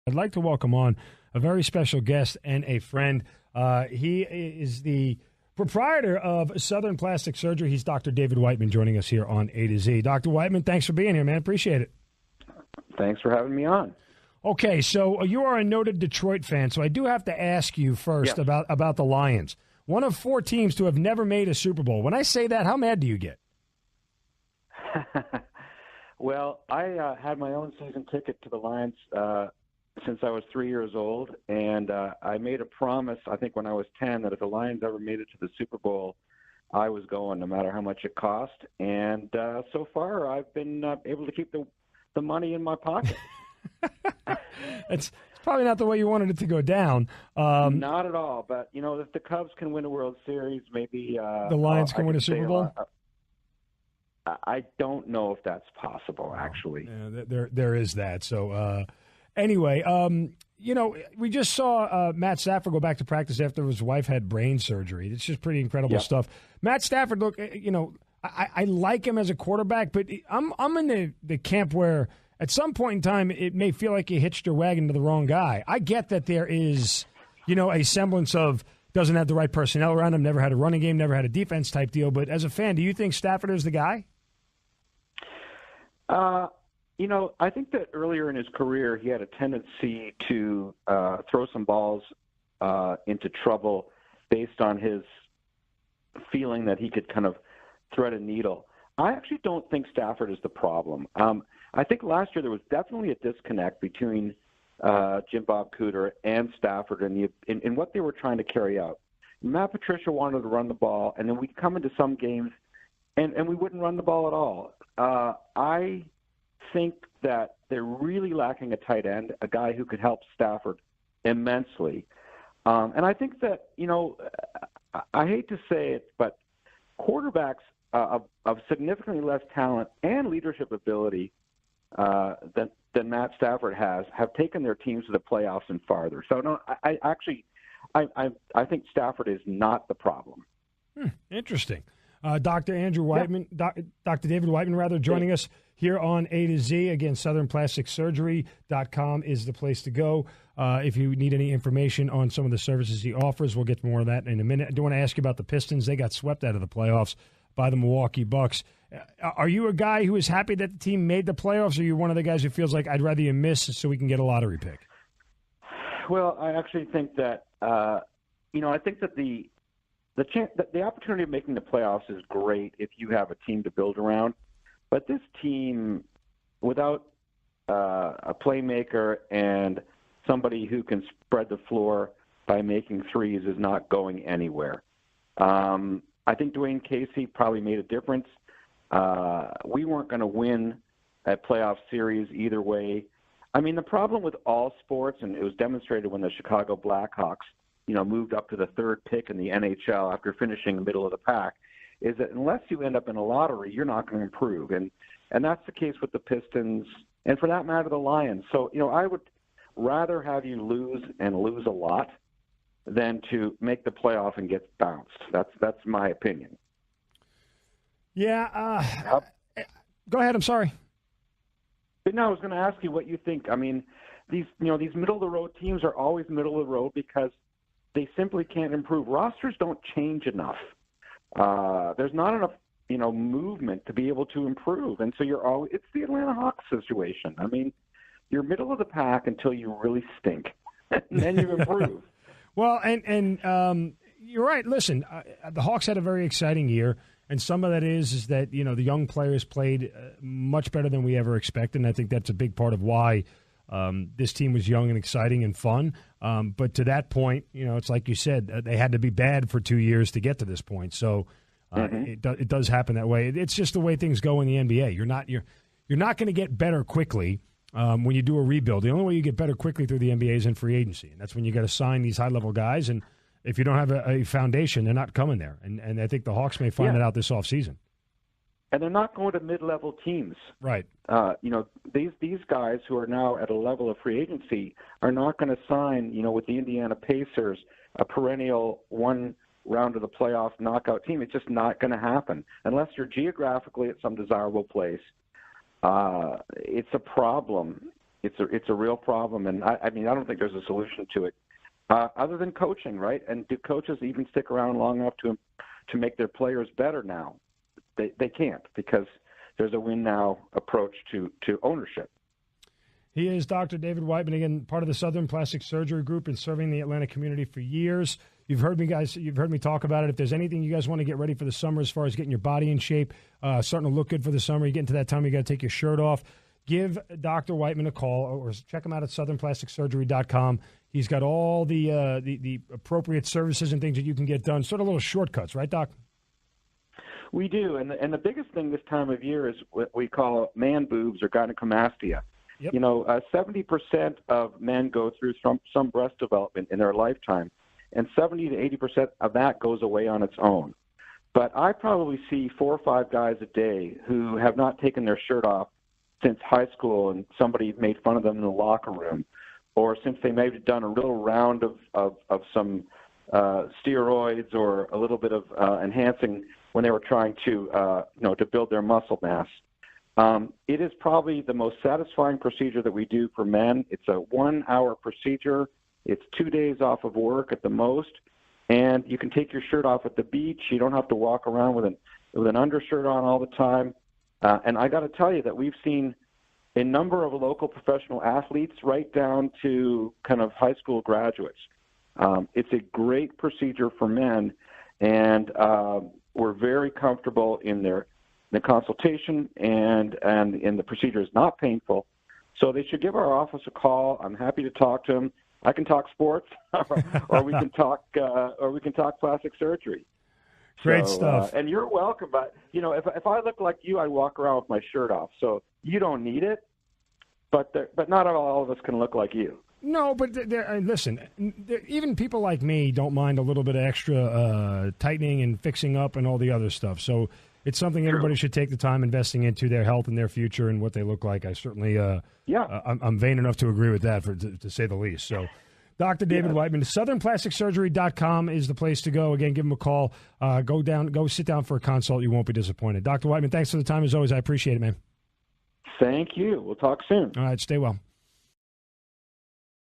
I'd like to welcome on a very special guest and a friend. He is the proprietor of Southern Plastic Surgery. He's Dr. David Whiteman, joining us here on A to Z. Dr. Whiteman, thanks for being here, man. Appreciate it. Thanks for having me on. Okay, so you are a noted Detroit fan, so I do have to ask you first about the Lions. One of 4 teams to have never made a Super Bowl. When I say that, how mad do you get? Well, I had my own season ticket to the Lions since I was 3 years old, and I made a promise, I think when I was 10, that if the Lions ever made it to the Super Bowl, I was going no matter how much it cost. And so far, I've been able to keep the money in my pocket. It's probably not the way you wanted it to go down. Not at all. But, you know, if the Cubs can win a World Series, maybe the Lions can win a Super Bowl? I don't know if that's possible, actually. Yeah, there is that. So, anyway, you know, we just saw Matt Stafford go back to practice after his wife had brain surgery. It's just pretty incredible stuff. Matt Stafford, look, you know, I like him as a quarterback, but I'm in the camp where at some point in time it may feel like you hitched your wagon to the wrong guy. I get that there is, you know, a semblance of doesn't have the right personnel around him, never had a running game, never had a defense type deal. But as a fan, do you think Stafford is the guy? You know, I think that earlier in his career, he had a tendency to throw some balls into trouble based on his feeling that he could kind of thread a needle. I actually don't think Stafford is the problem. I think last year there was definitely a disconnect between Jim Bob Cooter and Stafford in what they were trying to carry out. Matt Patricia wanted to run the ball, and then we'd come into some games and we wouldn't run the ball at all. I think that they're really lacking a tight end, a guy who could help Stafford immensely. And I think that, you know, I hate to say it, but quarterbacks of significantly less talent and leadership ability than Matt Stafford have taken their teams to the playoffs and farther. So, no, I think Stafford is not the problem. Interesting. Dr. Andrew Whiteman, Dr. David Whiteman, rather, joining us here on A to Z. Again, southernplasticsurgery.com is the place to go. If you need any information on some of the services he offers, we'll get more of that in a minute. I do want to ask you about the Pistons. They got swept out of the playoffs by the Milwaukee Bucks. Are you a guy who is happy that the team made the playoffs, or are you one of the guys who feels like I'd rather you miss so we can get a lottery pick? Well, I actually think that, you know, I think that the opportunity of making the playoffs is great if you have a team to build around. But this team, without a playmaker and somebody who can spread the floor by making threes, is not going anywhere. I think Dwayne Casey probably made a difference. We weren't going to win a playoff series either way. I mean, the problem with all sports, and it was demonstrated when the Chicago Blackhawks, you know, moved up to the 3rd pick in the NHL after finishing the middle of the pack, is that unless you end up in a lottery, you're not going to improve. And that's the case with the Pistons, and for that matter, the Lions. So, you know, I would rather have you lose and lose a lot than to make the playoff and get bounced. That's my opinion. Yeah. Go ahead. I'm sorry. But no, I was going to ask you what you think. I mean, these middle of the road teams are always middle of the road because they simply can't improve. Rosters don't change enough. There's not enough, you know, movement to be able to improve, and so it's the Atlanta Hawks situation. I mean, you're middle of the pack until you really stink, and then you improve. Well, and you're right. Listen, the Hawks had a very exciting year, and some of that is that, you know, the young players played much better than we ever expected, and I think that's a big part of why this team was young and exciting and fun. But to that point, you know, it's like you said, they had to be bad for 2 years to get to this point. So it does happen that way. It's just the way things go in the NBA. You're not going to get better quickly when you do a rebuild. The only way you get better quickly through the NBA is in free agency, and that's when you got to sign these high-level guys. And if you don't have a foundation, they're not coming there. And I think the Hawks may find that out this offseason. And they're not going to mid-level teams. Right. You know, these guys who are now at a level of free agency are not going to sign, you know, with the Indiana Pacers, a perennial one round of the playoff knockout team. It's just not going to happen unless you're geographically at some desirable place. It's a problem It's a real problem, and I mean, I don't think there's a solution to it other than coaching, right? And do coaches even stick around long enough to make their players better now? They can't, because there's a win now approach to ownership. He is Dr. David Whiteman, again, part of the Southern Plastic Surgery Group and serving the Atlanta community for years. You've heard me, guys. You've heard me talk about it. If there's anything you guys want to get ready for the summer as far as getting your body in shape, starting to look good for the summer, you get into that time you got to take your shirt off, give Dr. Whiteman a call or check him out at southernplasticsurgery.com. He's got all the appropriate services and things that you can get done, sort of little shortcuts, right, Doc? We do, and the biggest thing this time of year is what we call man boobs or gynecomastia. Yep. 70% of men go through some breast development in their lifetime, and 70 to 80% of that goes away on its own. But I probably see 4 or 5 guys a day who have not taken their shirt off since high school and somebody made fun of them in the locker room, or since they may have done a little round of some steroids or a little bit of enhancing when they were trying to build their muscle mass. It is probably the most satisfying procedure that we do for men. It's a 1-hour procedure. It's 2 days off of work at the most, and you can take your shirt off at the beach. You don't have to walk around with an undershirt on all the time. And I got to tell you that we've seen a number of local professional athletes right down to kind of high school graduates. It's a great procedure for men, and we're very comfortable in the consultation, and the procedure is not painful. So they should give our office a call. I'm happy to talk to them. I can talk sports, or we can talk plastic surgery. Great stuff. And you're welcome. But if I look like you, I walk around with my shirt off. So you don't need it, but not all of us can look like you. No, but listen, even people like me don't mind a little bit of extra tightening and fixing up and all the other stuff. So it's something everybody should take the time investing into their health and their future and what they look like. I certainly, I'm vain enough to agree with that, to say the least. So, Dr. David Whiteman, southernplasticsurgery.com is the place to go. Again, give him a call. Go sit down for a consult. You won't be disappointed. Dr. Whiteman, thanks for the time as always. I appreciate it, man. Thank you. We'll talk soon. All right, stay well.